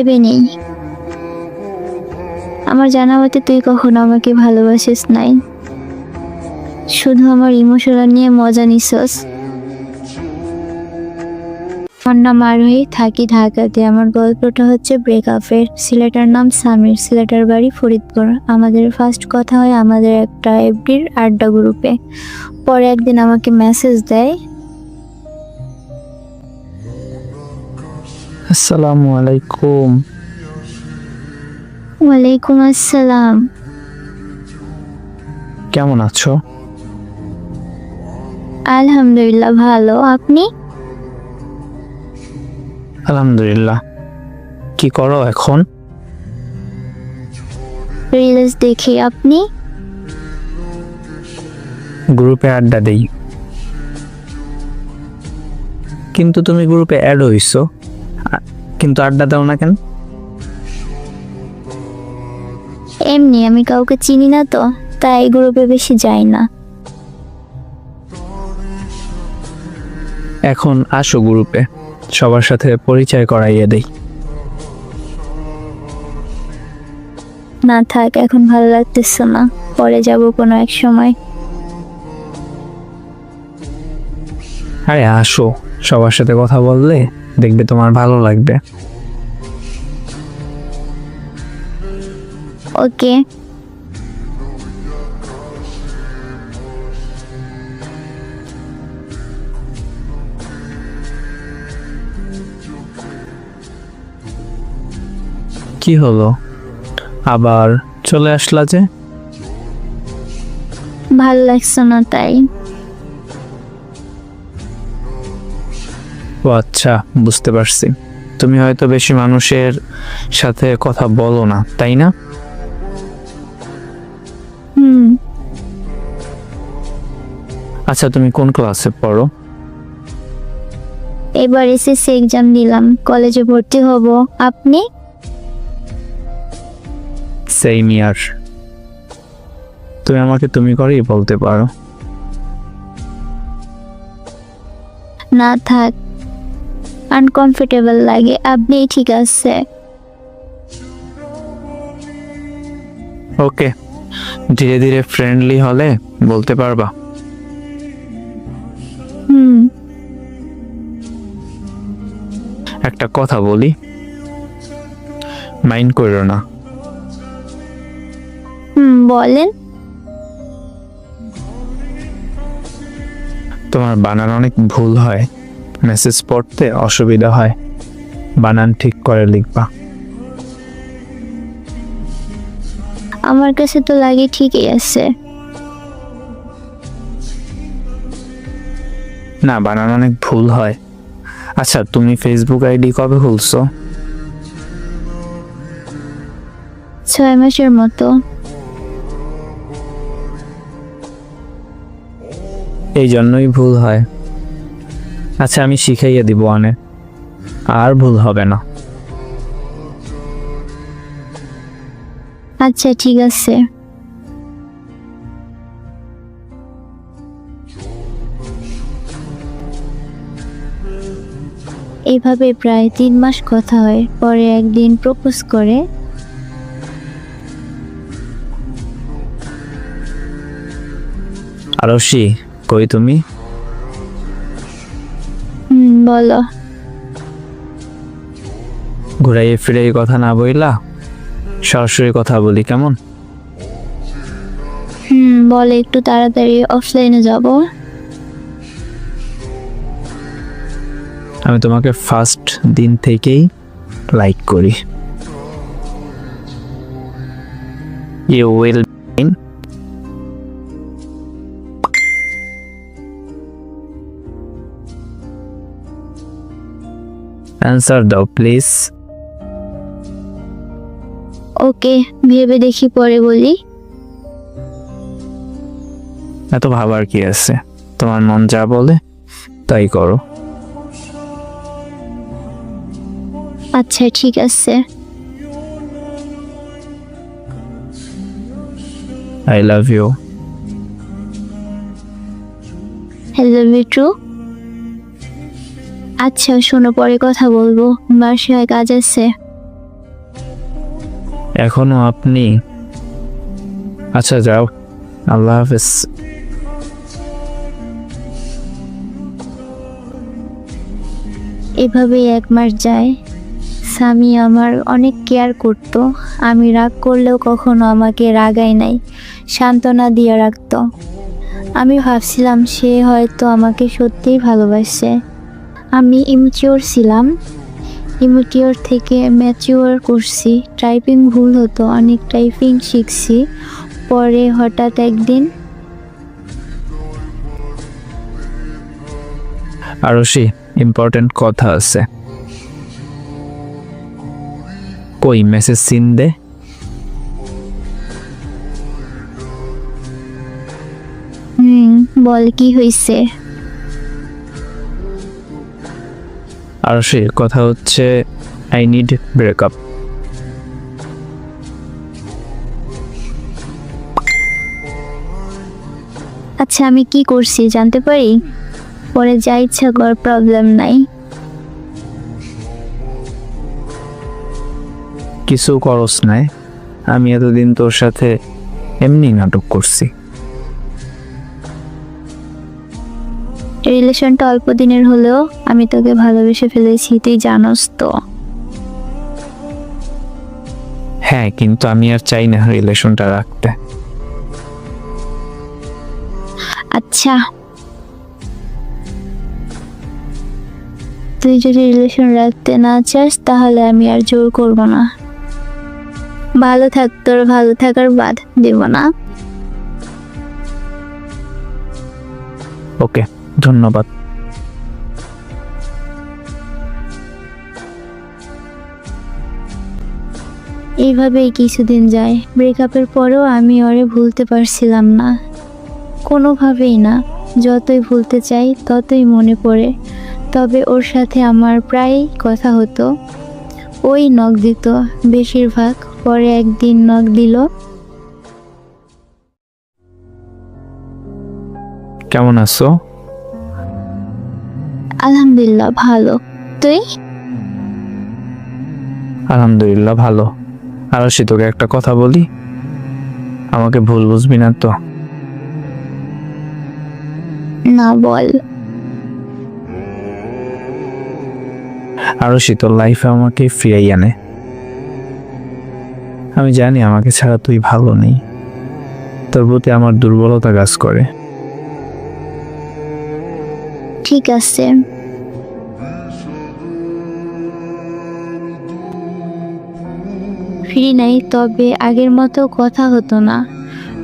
ভেবে নেই। আমার জানা মতে তুই কখনো আমাকে ভালোবাসিস নাই, শুধু আমার ইমোশনাল নিয়ে মজা নিছস। আমার নাম আরোহী, থাকি ঢাকাতে। আমার গল্পটা হচ্ছে ব্রেকআপের। ছেলেটার নাম সামির, ছেলেটার বাড়ি ফরিদপুর। আমাদের ফার্স্ট কথা হয় আমাদের একটা এফডির আড্ডা গ্রুপে। পরে একদিন আমাকে মেসেজ দেয়। আসসালামু আলাইকুম। ওয়ালাইকুম আসসালাম। কেমন আছো? আলহামদুলিল্লাহ ভালো, আপনি? আলহামদুলিল্লাহ। কি করো এখন? রিলস দেখি, আপনি? গ্রুপে আড্ডা দেই। কিন্তু তুমি গ্রুপে অ্যাড হইছো, কিন্তু আড্ডা দাও না কেন? এমনি, আমি কাউকে চিনি না তো, তাই গ্রুপে বেশি যাই না। এখন আসো গ্রুপে, সবার সাথে পরিচয় করাইয়ে দেই। না থাক, এখন ভালো লাগতেছে না, পরে যাব কোনো এক সময়। আরে আসো, সবার সাথে কথা বললে দেখবে তোমার ভালো লাগবে। ওকে। কি হলো, আবার চলে আসলা যে? ভালো লাগছে না তাই। ও আচ্ছা, বুঝতে পারছি। তুমি হয়তো বেশি মানুষের সাথে কথা বলো না, তাই না? হুম। আচ্ছা, তুমি কোন ক্লাসে পড়ো? এবার এসএসসি এক্সাম দিলাম, কলেজে ভর্তি হব। আপনি? সেম ইয়ার। তুমি আমাকে তুমি করেই বলতে পারো। না থাক, আনকমফোর্টেবল লাগে। আপনি? ঠিক আছে। ওকে, ধীরে ধীরে ফ্রেন্ডলি হলে বলতে পারবা। হুম। একটা কথা বলি, মাইন্ড করো না। বলেন। তোমার বানান অনেক ভুল হয়, মেসেজ পড়তে অসুবিধা হয়, বানান ঠিক করে লিখবা। আমার কাছে তো লাগে ঠিকই আছে। না, বানান অনেক ভুল হয়। আচ্ছা, তুমি ফেসবুক আইডি কবে খুলছো? 6 মাসের মতো। এই জন্যই ভুল হয়। আচ্ছা, আমি শিখাইয়ে দিব অনেক, আর ভুল হবে না। আচ্ছা ঠিক আছে। এইভাবে প্রায় 3 মাস কথা হয়। পরে একদিন প্রপোজ করে। আরশি, কই তুমি? বলো। ঘুরাইয়ে ফিরাইয়ে কথা না বইলা সরাসরি কথা বলি, কেমন? বলে একটু তাড়াতাড়ি অফলাইনে যাব। আমি তোমাকে ফার্স্ট দিন থেকেই লাইক করি। ইউ উইল অ্যান্সার দাও প্লিজ। ওকে, ভেবে দেখি, পরে বলি। এত ভাবার কি আছে, তোমার মন যা বলে তাই করো। আচ্ছা ঠিক আছে। I love you. Hello Mitu. আচ্ছা শোনো, পরে কথা বলবো, বাসায় কাজ আছে। এখনো আপনি? আচ্ছা যাও, আল্লাহ হাফেজ। এভাবেই 1 মাস যায়। স্বামী আমার অনেক কেয়ার করত। আমি রাগ করলেও কখনো আমাকে রাগায় নাই, সান্ত্বনা দিয়ে রাখতো। আমি ভাবছিলাম সে হয়তো আমাকে সত্যিই ভালোবাসে। আমি ইমচিওর ছিলাম, ইমচিওর থেকে ম্যাচিওর করছি। টাইপিং ভুল হতো, অনেক টাইপিং শিখছি। পরে হঠাৎ একদিন আরশি, ইম্পর্টেন্ট কথা আছে। কই মেসেজ সিন দে। বল কি হয়েছে? আরশি, কথা হচ্ছে আই নিড ব্রেকআপ। আচ্ছা আমি কি করছি জানতে পারি? পরে যা ইচ্ছা কর, প্রবলেম নাই। কিছু করস নাই, আমি এতদিন তোর সাথে এমনি নাটক করছি। রিলেশনটা অল্প দিনের হলেও আমি তোকে ভালোবেসে ফেলেছি, তুই জানোস তো। হ্যাঁ, কিন্তু আমি আর চাই না রিলেশনটা রাখতে। আচ্ছা তুই যদি রিলেশন রাখতে না চাস তাহলে আমি আর জোর করব না। ভালো থাক, তোর ভালো থাকার বাদ দেব না। ওকে, ধন্যবাদ। এইভাবেই কিছুদিন যায়। ব্রেকআপের পরেও আমি ওরে ভুলতে পারছিলাম না, কোনোভাবেই না। যতই ভুলতে চাই ততই মনে পড়ে। তবে ওর সাথে আমার প্রায় কথা হতো। ওই নখ দিত বেশিরভাগ। পরে একদিন নখ দিল। কেমন আছো? আলহামদুলিল্লাহ ভালো, তুই? আলহামদুলিল্লাহ ভালো। আরশি, তোকে একটা কথা বলি, আমাকে ভুল বুঝবি না তো? না বল। আরশি, তোর লাইফে আমাকে ফিরাই আনে। আমি জানি আমাকে ছাড়া তুই ভালো নেই, তোর প্রতি আমার দুর্বলতা কাজ করে। ঠিক আছে, ফ্রি নাই। তবে আগের মতো কথা হতো না।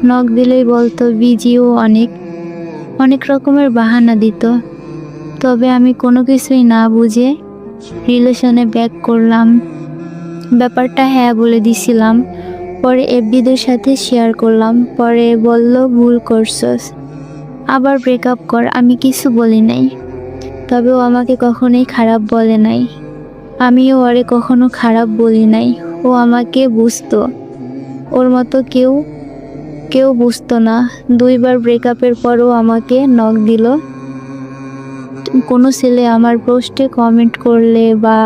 নখ দিলেই বলতো বিজিও, অনেক অনেক রকমের বাহানা দিত। তবে আমি কোনো কিছুই না বুঝে রিলেশনে ব্যাক করলাম। ব্যাপারটা হ্যাঁ বলে দিছিলাম। পরে এফবিদের সাথে শেয়ার করলাম। পরে বলল ভুল করছস, আবার ব্রেকআপ কর। আমি কিছু বলি নাই। তবে ও আমাকে কখনোই খারাপ বলে নাই, আমিও ওরে কখনো খারাপ বলি নাই। ও আমাকে বুঝতো, ওর মতো কেউ কেউ বুঝতো না। 2বার ব্রেকআপের পরও আমাকে নক দিল। কোনো ছেলে আমার পোস্টে কমেন্ট করলে বা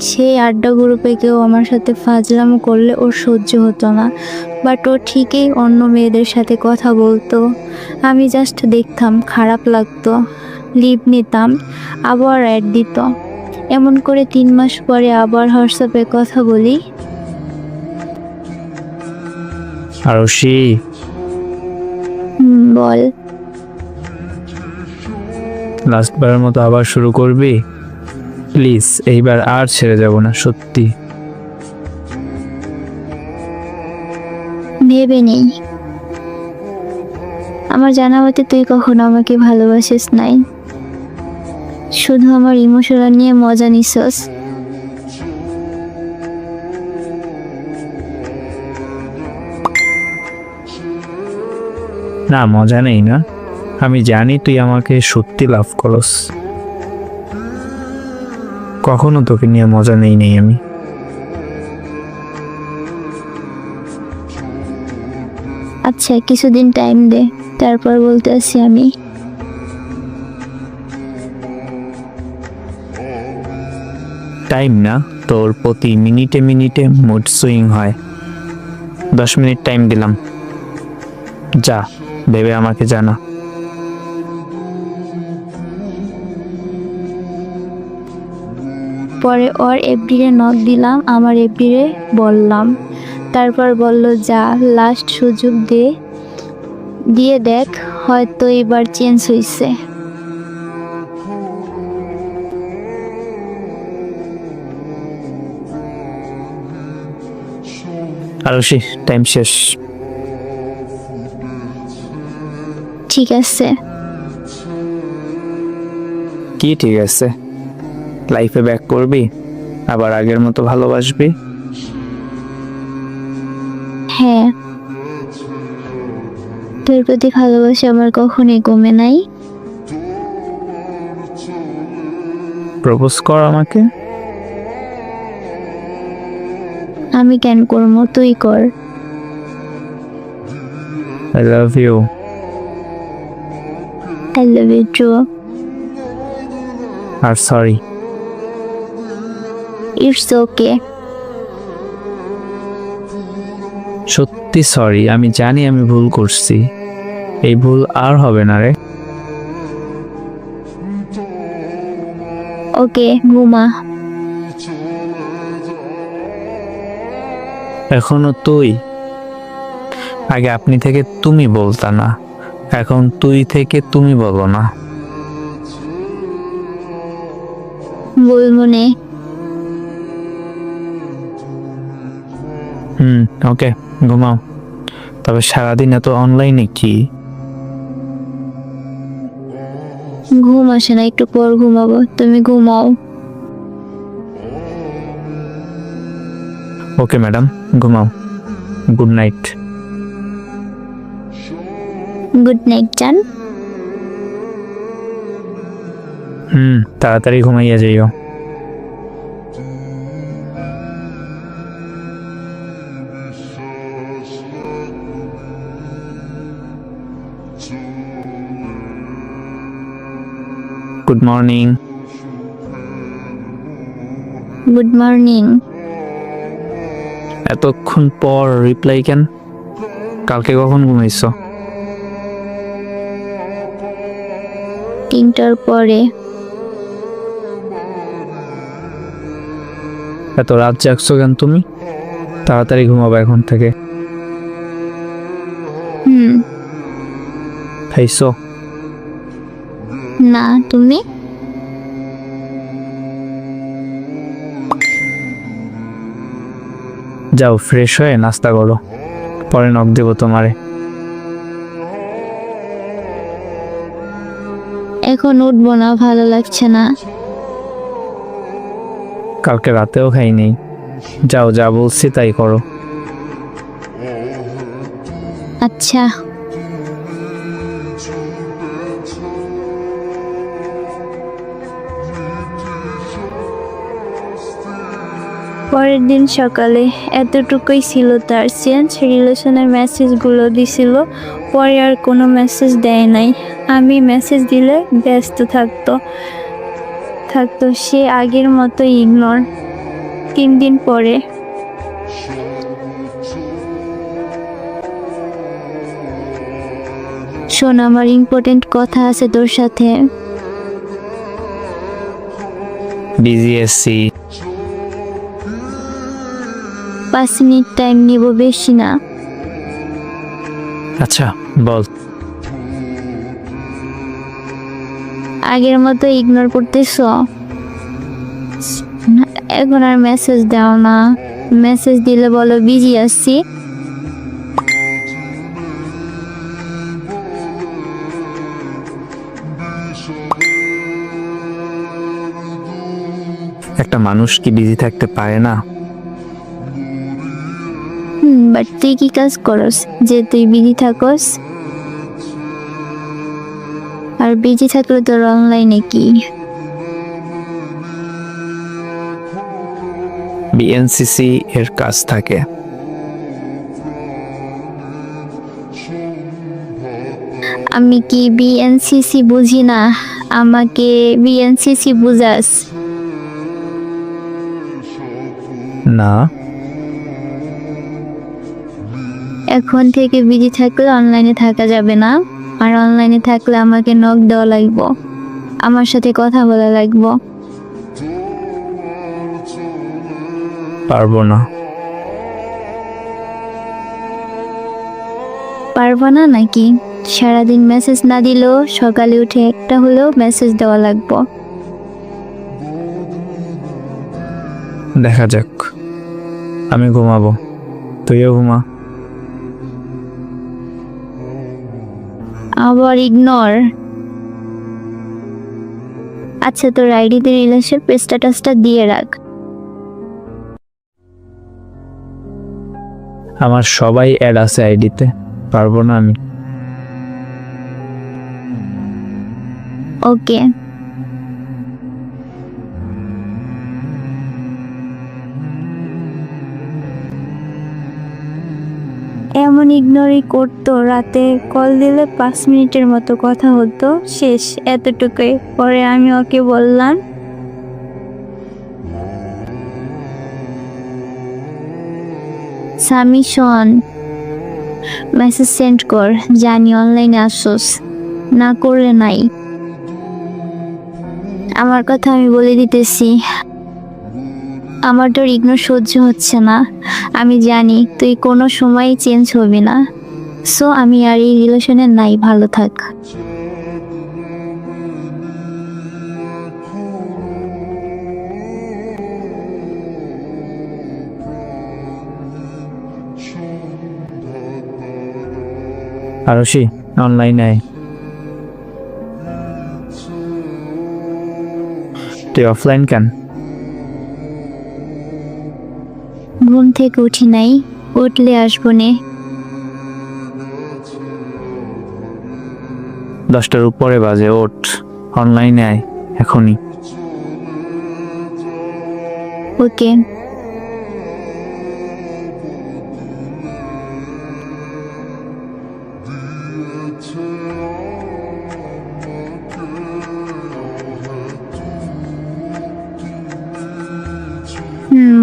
সেই আড্ডা গ্রুপে কেউ আমার সাথে ফাজলামো করলে ওর সহ্য হতো না। বাট ও ঠিকই অন্য মেয়েদের সাথে কথা বলতো। আমি জাস্ট দেখতাম, খারাপ লাগতো, লিভ নিতাম, আবার অ্যাড দিত। এমন করে 3 মাস পরে আবার হোয়াটসঅ্যাপে কথা বলি। আরশি, বল। লাস্টবারের মতো আবার শুরু করবি প্লিজ? এইবার আর ছেড়ে যাব না, সত্যি। ভেবে নেই। আমার জানা মতে তুই কখনো আমাকে ভালোবাসিস নাই, শুধু আমার ইমোশনাল নিয়ে মজা নিছস। না, মজা নেই না। আমি জানি তুই আমাকে সত্যি লাভ করস। কখনো তোকে নিয়ে মজা নেই আমি। আচ্ছা কিছুদিন টাইম দে, তারপর বলতে আসি আমি। টাইম না, তোর প্রতি মিনিটে মিনিটে মুড সুইং হয়। 10 মিনিট টাইম দিলাম, যা ভেবে আমাকে জানা। পরে ওর এফডিরে নক দিলাম, আমার এফডিরে বললাম। তারপর বলল যা লাস্ট সুযোগ দিয়ে দেখ, হয়তো এবার চেঞ্জ হইছে। আরুষি, টাইম শেষ। ঠিক আছে। কি ঠিক আছে? লাইফে ব্যাক করবি, আবার আগের মতো ভালোবাসবি? হ্যাঁ, তোর প্রতি ভালোবাসা আমার কখনোই কমে নাই। প্রপোজ কর আমাকে। আমি কেন করবো, তুই কর। I love you. I love you too. আর সরি। It's okay. সত্যি সরি, আমি জানি আমি ভুল করছি, এই ভুল আর হবে না রে। ওকে, ঘুমা। এখনো তুই? আগে আপনি থেকে তুমি বলতা না, এখন তুই থেকে তুমি বলো না। বলবো নে। ওকে, ঘুমাও। তবে সারাদিন এত অনলাইনে কি? ঘুম আসে না, একটু পর ঘুমাবো, তুমি ঘুমাও। ওকে ম্যাডাম, ঘুমাও। Good night. গুড নাইট জান। তাড়াতাড়ি ঘুমাইয়া যাইও। Good morning. Good morning. এতক্ষণ পর রিপ্লাই কেন? কালকে কখন ঘুমাইছো? 3টার পরে। এত রাত জাগছো কেন তুমি? তাড়াতাড়ি ঘুমাবো এখন থেকে। খাইছো? না, তুমি? যাও ফ্রেশ হয়ে নাস্তা করো, পরে নক দেবো তোমারে। এখন উঠবো না, ভালো লাগছে না। কালকে রাতেও খাইনি। যাও, যা বলছি তাই করো। আচ্ছা। পরের দিন সকালে এতটুকুই ছিল তার চেঞ্জ। রিলেশনের মেসেজগুলো দিছিল, পরে আর কোনো মেসেজ দেয় নাই। আমি মেসেজ দিলে ব্যস্ত থাকতো সে আগের মতো ইগনোর। 3 দিন পরে শোন, আমার ইম্পর্টেন্ট কথা আছে তোর সাথে। বিজি এসছি। 5 মিনিট টাইম নিব, বেশি না। আচ্ছা বল। আগের মতো ইগনোর করতেছ? এখন আর মেসেজ দাও না। মেসেজ দিলে বলো বিজি আছি। একটা মানুষ কি বিজি থাকতে পারে না? বাট তুই কি কাজ করস যে তুই বিজি থাকস? আর বিজি থাকলে তোর অনলাইনে কি? বিএনসিসি এর কাজ থাকে। আমি কি বিএনসিসি বুঝি না? আমাকে বিএনসিসি বুঝাস? না, এখন থেকে বিজি থাকলে অনলাইনে থাকা যাবে না, আর অনলাইনে থাকলে আমাকে নক দেওয়া লাগবে, আমার সাথে কথা বলা লাগবে। পারবো না। পারবো না নাকি? সারাদিন মেসেজ না দিলেও সকালে উঠে একটা হলেও মেসেজ দেওয়া লাগবে। দেখা যাক, আমি ঘুমাবো, তুইও ঘুমা। আবার ইগনোর। আচ্ছা, তোর আইডিতে রিলেশন স্ট্যাটাসটা দিয়ে রাখ। আমার সবাই অ্যাড আছে আইডিতে, পারবো না আমি। ওকে। এমন ইগনোরই করতো, রাতে কল দিলে 5 মিনিটের মতো কথা হতো, শেষ, এতটুকুই। পরে আমি ওকে বললাম, সামি শোন, মেসেজ সেন্ড কর, জানি অনলাইনে আসোস, না করলে নাই। আমার কথা আমি বলে দিতেছি, আমার তোর ইগনোর সহ্য হচ্ছে না। আমি জানি তুই কোনো সময় চেঞ্জ হবি না, সো আমি আর এই রিলেশনে নাই, ভালো থাক। আরশি, অনলাইনে আয়। তুই অফলাইন কেন? ঘুম থেকে উঠি নাই, উঠলে আসবো নে। 10টার উপরে বাজে, ওঠ, অনলাইনে আয় এখনই। ওকে।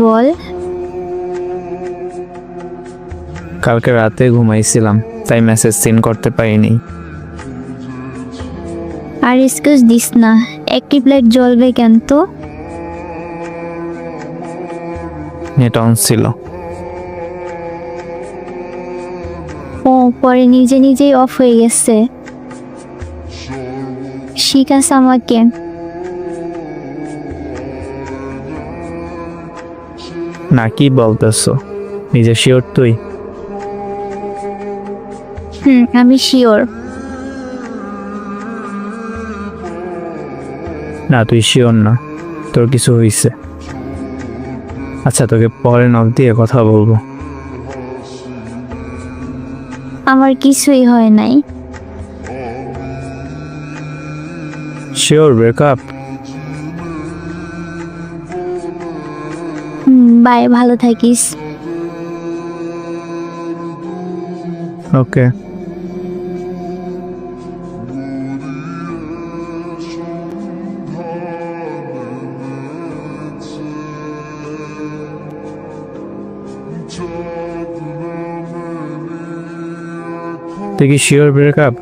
বল। কালকে রাতে ঘুমাইছিলাম, তাই মেসেজ সিন করতে পারিনি। আর এক্সকিউজ দিস না, অ্যাক্টিভ লাইট জ্বলবে কেন তো? নেট অন ছিল। ও, পরে নিজে নিজেই অফ হয়ে গেছে। শিখাস আমাকে। না, কি বলতেছো? নিজে শিওর তুই? আমি শিওর। না, তুই শিওর না, তোর কিছু হয়েছে। আচ্ছা, তোকে পরে নক দিয়ে কথা বলবো। আমার কিছুই হয় নাই। Sure breakup? বাই, ভালো থাকিস। ওকে। তুই কি শিওর ব্রেকআপ?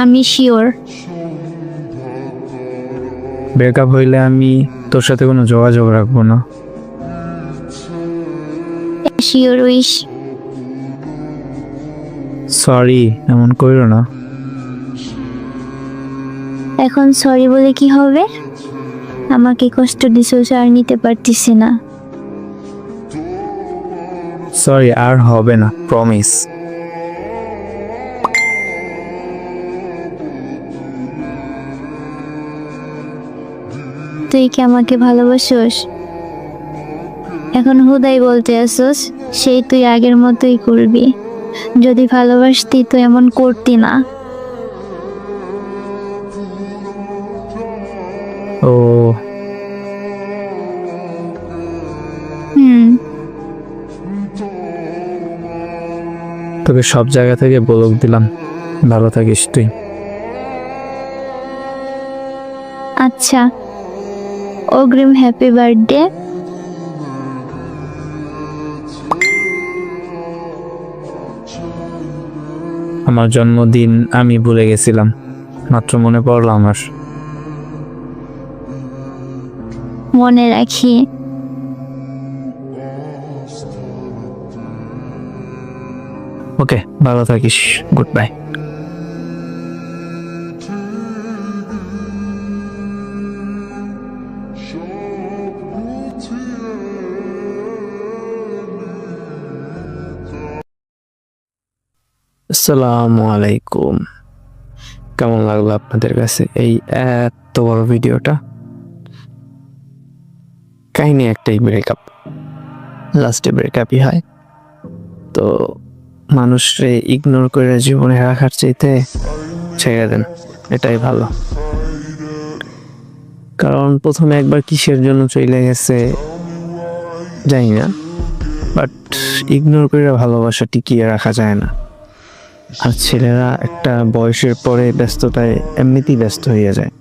আমি শিওর। ব্রেকআপ হইলে আমি তোর সাথে কোনো যোগাযোগ রাখবো না। Sure wish. সরি, এমন কইরো না। এখন সরি বলে কি হবে? আমাকে কষ্ট দিছোস, আর নিতে পারতেছি না। সরি, আর হবে না, প্রমিস। তুই কি আমাকে ভালোবাসোস? এখন হুদাই বলতে আসোস, সেই তুই আগের মতোই করবি। যদি ভালোবাসতি তো এমন করতি না। ও, তোকে সব জায়গা থেকে বলক দিলাম, ভালো থাকিস তুই। আচ্ছা। অগ্রিম হ্যাপি বার্থডে। আমার জন্মদিন আমি ভুলে গেছিলাম, মাত্র মনে পড়লো আমার। মনে রাখি। ওকে, ভালো থাকিস, গুড বাই। আসসালামু আলাইকুম। কেমন লাগলো আপনাদের কাছে এই এত বড় ভিডিওটা? কাহিনী একটাই, ব্রেকআপ। লাস্টে ব্রেকআপই হয়। তো মানুষরে ইগনোর করে জীবনে রাখার চাইতে ছেড়ে দেন, এটাই ভালো। কারণ প্রথমে একবার কিসের জন্য চলে গেছে জানি না, বাট ইগনোর করে ভালোবাসা টিকিয়ে রাখা যায় না। আর ছেলেরা একটা বয়সের পরে ব্যস্ততায় এমনিতেই ব্যস্ত হয়ে যায়।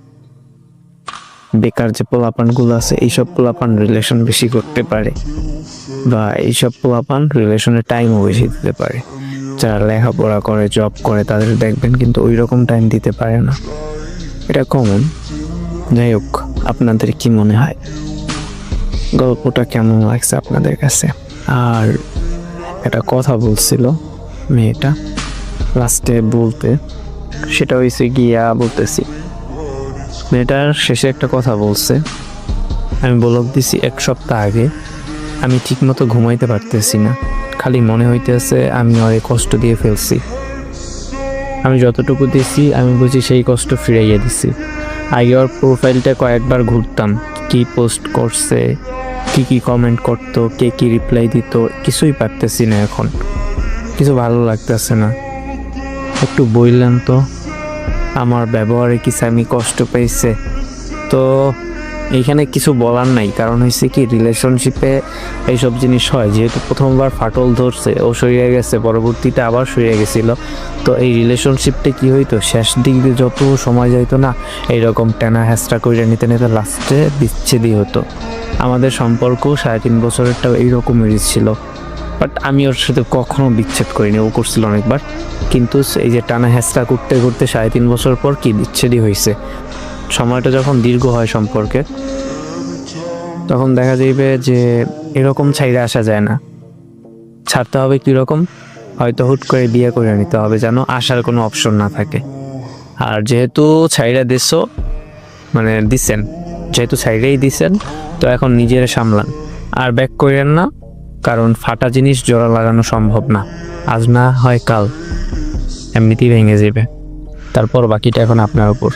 বেকার যে পোলাপানগুলো আছে, এইসব পোলাপান রিলেশন বেশি করতে পারে, বা এইসব পোলাপান রিলেশনের টাইমও বেশি দিতে পারে। যারা লেখাপড়া করে, জব করে, তাদের দেখবেন কিন্তু ওই রকম টাইম দিতে পারে না। এটা কমন। যাই হোক, আপনাদের কি মনে হয়, গল্পটা কেমন লাগছে আপনাদের কাছে? আর একটা কথা বলছিল মেয়েটা লাস্টে বলতে, সেটা হয়েছে গিয়া বলতেছি। মেয়েটার শেষে একটা কথা বলছে, আমি বলক দিছি 1 সপ্তাহ আগে, আমি ঠিকমতো ঘুমাইতে পারতেছি না, খালি মনে হইতেছে আমি অনেক কষ্ট দিয়ে ফেলছি। আমি যতটুকু দিছি আমি বুঝি সেই কষ্ট ফিরাইয়া দিছি। আগে ওর প্রোফাইলটা কয়েকবার ঘুরতাম, কি পোস্ট করছে, কি কমেন্ট করতো, কে কি রিপ্লাই দিত, কিছুই পারতেছি না। এখন কিছু ভালো লাগতেছে না। একটু বললেন তো আমার ব্যবহারে কিছু আমি কষ্ট পাইছে? তো এইখানে কিছু বলার নাই, কারণ হয়েছে কি, রিলেশনশিপে এইসব জিনিস হয়। যেহেতু প্রথমবার ফাটল ধরছে, ও সরিয়ে গেছে, পরবর্তীতে আবার সরিয়ে গেছিল। তো এই রিলেশনশিপটা কি হইতো, শেষ দিক দিয়ে যত সময় যাইতো না, এইরকম টেনা হ্যাঁচড়া করে নিতে নিতে লাস্টে বিচ্ছেদই হতো। আমাদের সম্পর্ক 3.5 বছরেরটাও এইরকমই ছিল, বাট আমি ওর সাথে কখনো বিচ্ছেদ করিনি, ও করছিল অনেকবার। কিন্তু এই যে টানা হ্যাঁচড়া করতে করতে 3.5 বছর পর কি বিচ্ছেদই হয়েছে। সময়টা যখন দীর্ঘ হয় সম্পর্কে, তখন দেখা যাবে যে এরকম ছাইড়ে আসা যায় না। ছাড়তে হবে কীরকম, হয়তো হুট করে বিয়ে করে নিতে হবে, যেন আসার কোনো অপশন না থাকে। আর যেহেতু ছাইড়া দিছেন, যেহেতু ছাইড়েই দিছেন, তো এখন নিজেরা সামলান, আর ব্যাক করেন না। কারণ ফাটা জিনিস জোড়া লাগানো সম্ভব না, আজ না হয় কাল এমনিতেই ভেঙে যাবে। তারপর বাকিটা এখন আপনার উপর।